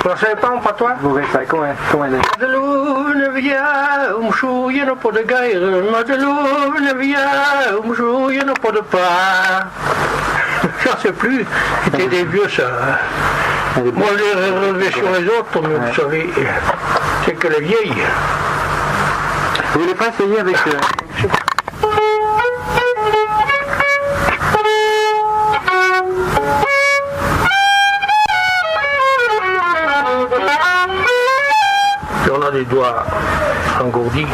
Tu ne savais pas, pas toi? Comment elle est? Madeloune vient, chou, il n'y a pas de guerre. Madeloune vient, chou, il n'y a pas de pain. Je ne sais plus, c'était des vieux ça. Moi, les relever sur les autres, mais vous savez, c'est que les vieilles. Vous voulez pas essayer avec... Et on a des doigts engourdis.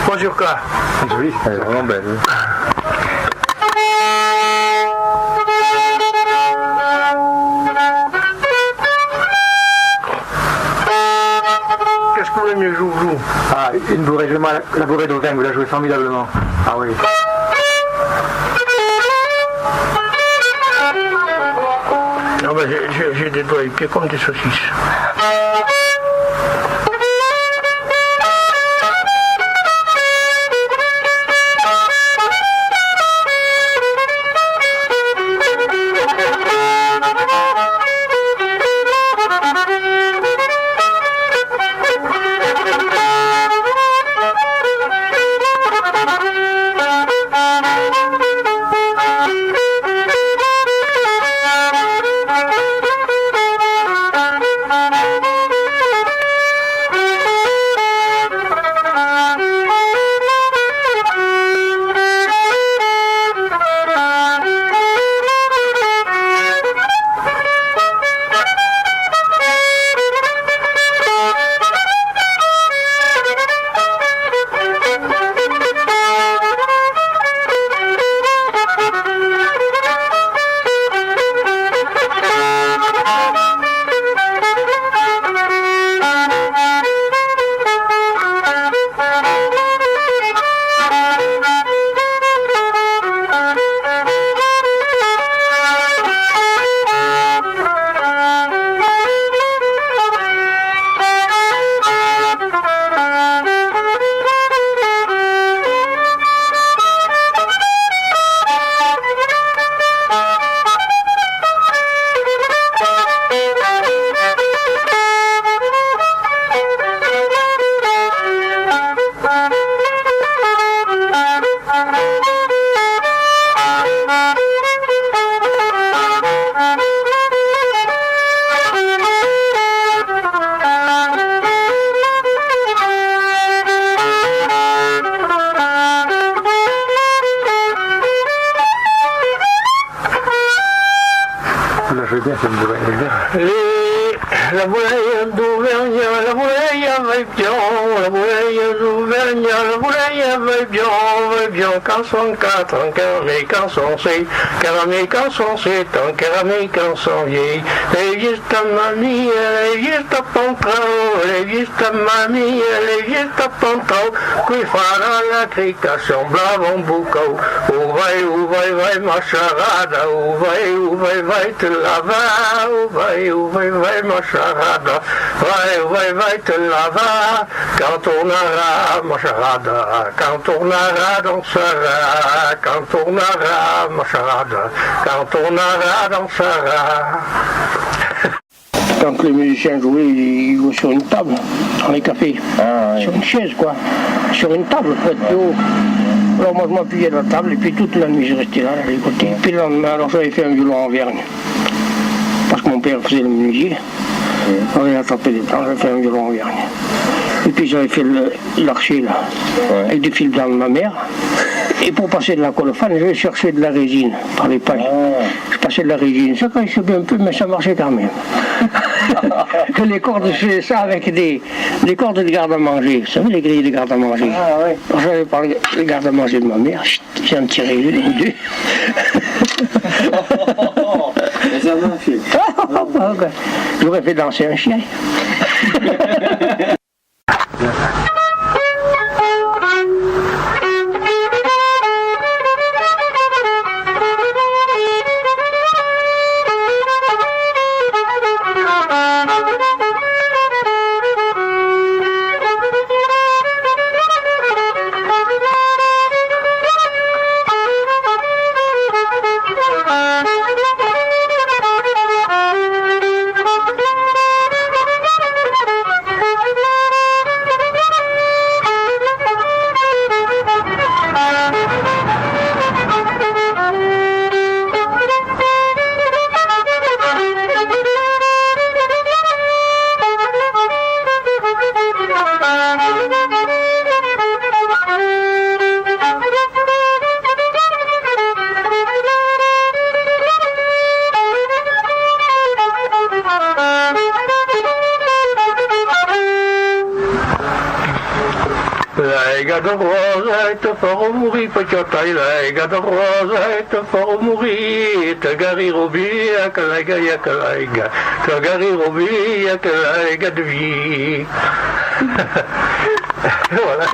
Mazurka. Oui, elle est vraiment belle. Qu'est-ce que vous aimez jouer? Ah, une bourrée, la bourrée d'Auvin, vous la jouez formidablement. Ah oui. Ah ben, j'ai des doigts et pieds comme des saucisses. Vous la jouez bien, c'est une bourrée. La volaille d'Auvergne, la volaille va bien, la volaille d'Auvergne, la volaille va bien, quand son 4, quand son 6, quand son 7, quand son vieille, les vies ta mamie, les vies ta pantrao, les vies ta mamie, les vies ta pantrao, qui fera la crication, blavon boucau, où va, ma charada, où va, te lava, où va, ma charada, vai, te lava, quand on aura ma charada, quand on aura dansera, quand on aura ma charada, quand on aura dansera. Quand les musiciens jouaient, ils jouaient sur une table, dans les cafés, sur une chaise quoi, sur une table près de haut. Alors moi je m'appuyais à la table et puis toute la nuit je restais là, à l'écouter. Puis le lendemain, alors j'avais fait un violon en vergne. Parce que mon père faisait le menuisier. Alors il a attrapé des plans, j'avais fait un violon en vergne. Et puis j'avais fait l'archer là, avec des fils blancs de ma mère. Et pour passer de la colophane, j'avais cherché de la résine par les pailles. Je passais de la résine, ça cassait un peu, mais ça marchait quand même. Les cordes, je faisais ça avec des cordes de garde-à-manger. Vous savez, les grilles de garde-à-manger. Alors j'avais pas les garde-à-manger de ma mère, j'en tirais une ou deux. J'aurais fait danser un chien. Gada rosa te faro mourir pachotay la gada rosa te faro mourir te gari robi akalaga yakalaiga te gari robi akalaga de vie. Voilà.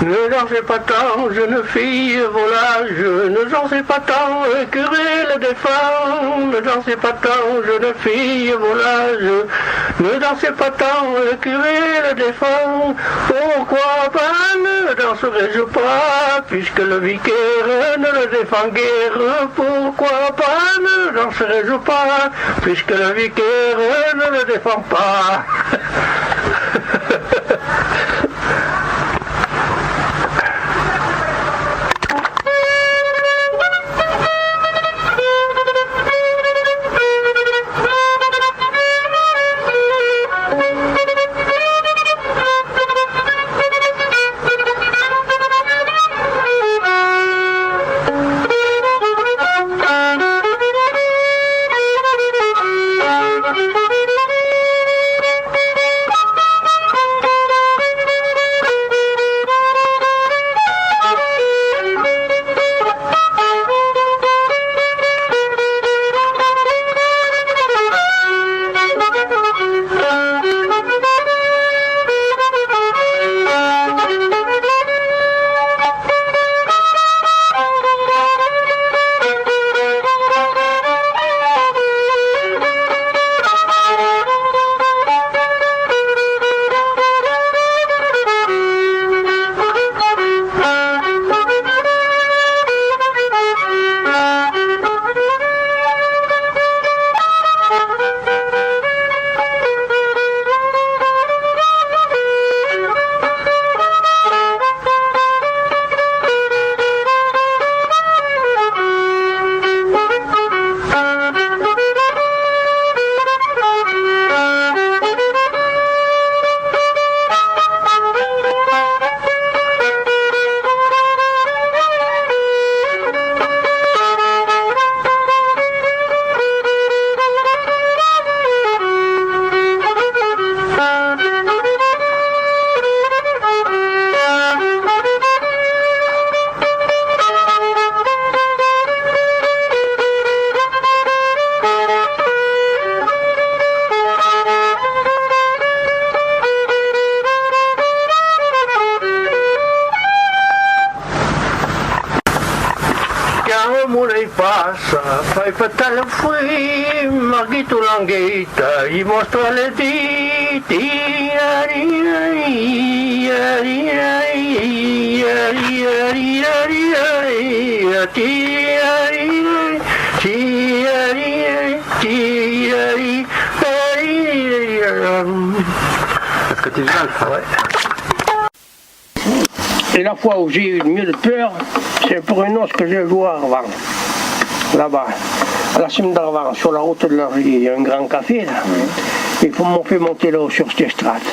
Ne dansez pas tant, jeune fille volage, ne dansez pas tant, querelle des femmes, ne dansez pas tant, jeune fille volage, ne dansez pas tant, querelle des femmes, pourquoi pas ne danserais-je pas, puisque le vicaire ne le défend guère, pourquoi pas ne danserais-je pas, puisque le vicaire ne le défend pas. Pétale fruit, Marguito Languita, il mostra le diti, Est-ce que tu viens le faire? Et la fois où j'ai eu le mieux de peur, c'est pour une noce que je joué à Arvan. Là-bas, à la cime d'Arvan, sur la route de l'Argy, il y a un grand café là. Ils m'ont fait monter là sur cette estrade.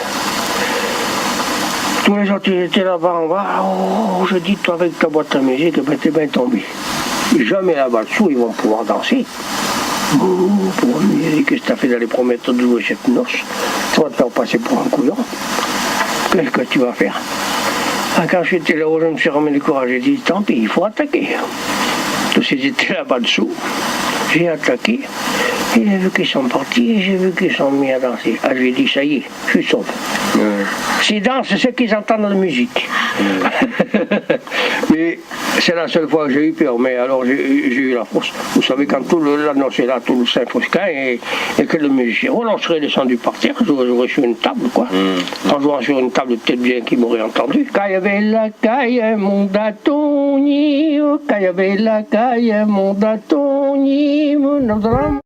Tous les autres ils étaient là-bas en bas. Oh, je dis, toi avec ta boîte à musique, ben t'es bien tombé. Jamais là-bas dessous, ils vont pouvoir danser. Pour lui, qu'est-ce que t'as fait d'aller promettre de jouer cette noce? Tu vas te faire passer pour un couillon. Qu'est-ce que tu vas faire? Quand j'étais là-haut, je me suis remis le courage. J'ai dit, tant pis, il faut attaquer. Tous ils étaient là-bas dessous. J'ai attaqué. Et j'ai vu qu'ils sont partis et j'ai vu qu'ils sont mis à danser. Ah, j'ai dit, ça y est, je suis sauve. S'ils dansent, c'est ce qu'ils entendent de musique. Mais c'est la seule fois que j'ai eu peur. Mais alors j'ai eu la force. Vous savez, quand tout la noce est là, tout le Saint-Faustin et que le musicien, on serait descendu par terre, j'aurais sur une table, quoi. En jouant sur une table, peut-être bien qu'ils m'auraient entendu. Caille, mon datoni, caille, mon datoni, mon drame.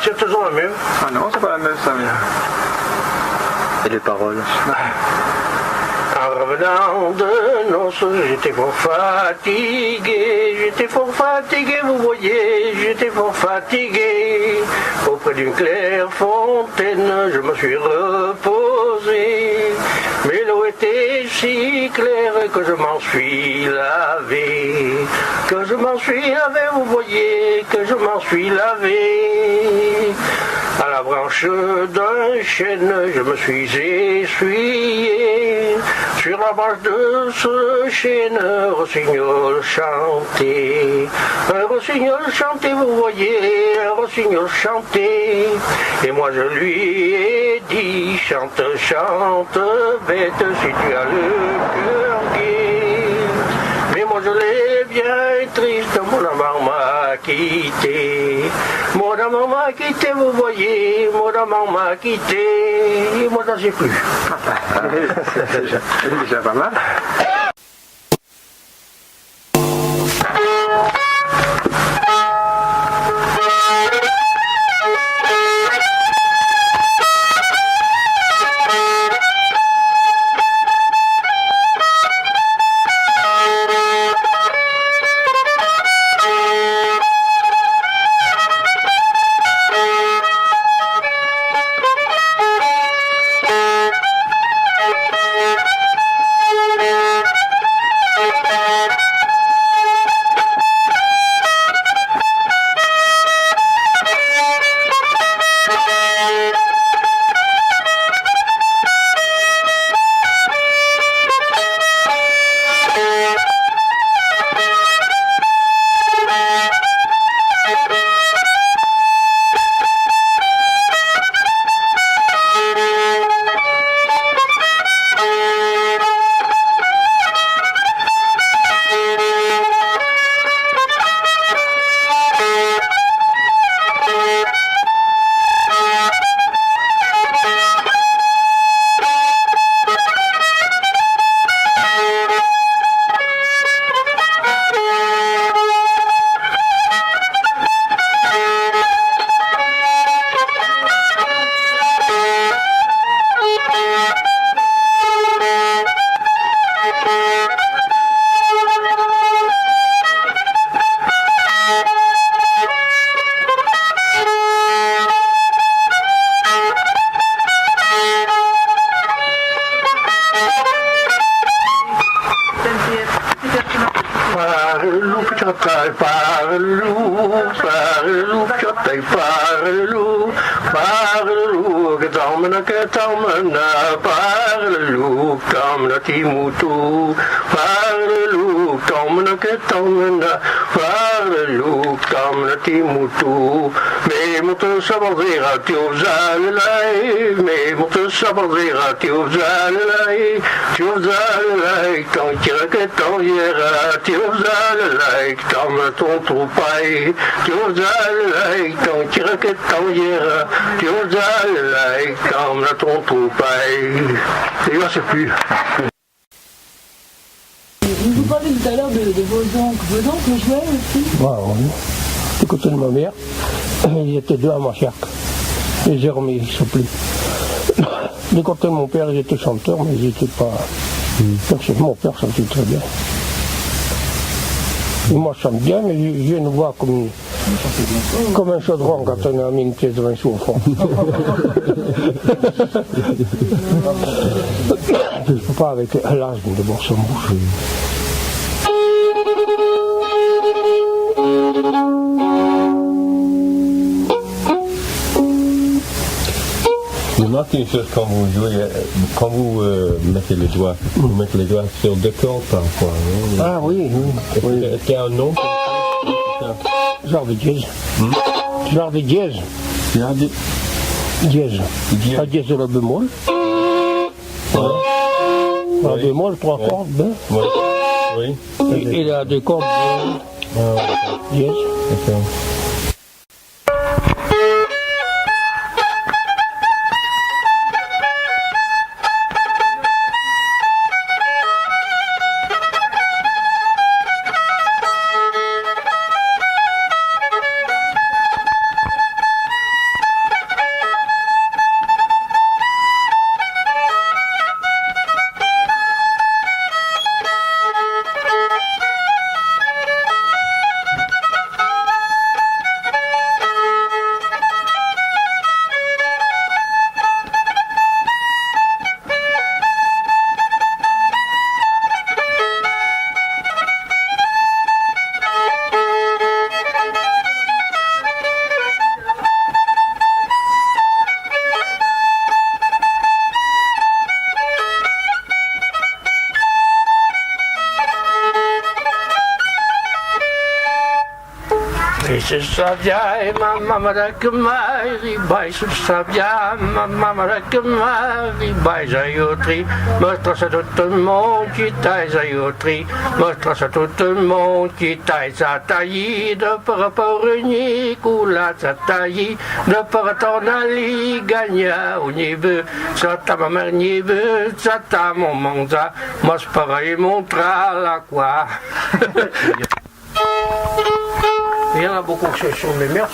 C'est toujours la même. Ah non, c'est pas la même ça, mais... Et les paroles? En revenant de noces, j'étais fort fatigué, vous voyez, j'étais fort fatigué. Auprès d'une claire fontaine, je me suis reposé. Mais l'eau était si claire que je m'en suis lavé. Vous voyez, que je m'en suis lavé. À la branche d'un chêne, je me suis essuyé. Sur la branche de ce chêne, un rossignol chantait. Un rossignol chantait, vous voyez, un rossignol chantait. Et moi je lui ai dit, chante, chante, bête, si tu as le cœur gai. Mais moi je l'ai bien triste, mon amour m'a quitté. Mon amour m'a quitté, vous voyez, mon amour m'a quitté. Et moi j'en sais plus. C'est déjà pas mal. Yeah. Hey, parle-loup, que t'emmène, parle-loup, comme le timoutou, parle-loup, t'emmène, parle-loup, comme le timoutou. Mais mon te sabordera, tu os alelai, mais mon te sabordera, tu os alelai, quand tu que ton ira, tu os alelai, comme ton troupaille, tu os alelai, quand tu que ton ira, tu os alelai, comme ton troupaille. Et là, c'est plus. Vous parlez tout à l'heure de vos oncles. Vos oncles jouaient aussi? Oui. Du côté de ma mère, ils étaient deux à Machac. Les Hermés, ils sont plus. Du côté de mon père, ils étaient chanteurs, mais ils n'étaient pas. Mon père chantait très bien. Et moi, je chante bien, mais j'ai une voix comme un chaudron quand on a mis une pièce de vin sous au fond. Je ne peux pas avec l'asthme de boire son bouche. Je remarque une chose quand vous jouez, quand vous mettez les doigts, vous mettez les doigts sur deux cordes parfois. Hein? Ah oui. Est-ce qu'il y a un nom? Genre de dièse. Genre de dièse. Dièse. La dièse de la bémol. La bémol, trois cordes, ben. Oui. Et il a des cordes dièse. D'accord. Se sabia, mamma da que mai, vai se sabia, mamma da que mai, vai aiutri, mostra-se a tout le monde qui t'aise aiutri, mostra-se a tout le monde qui t'aise à tailler, de par rapport unique ou la taille, de par ton ali, gagna au niveau, ça t'a ma mère niveau, ça t'a mon manza, moi c'est pareil, montra la quoi. Il y en a beaucoup qui sont mes mères,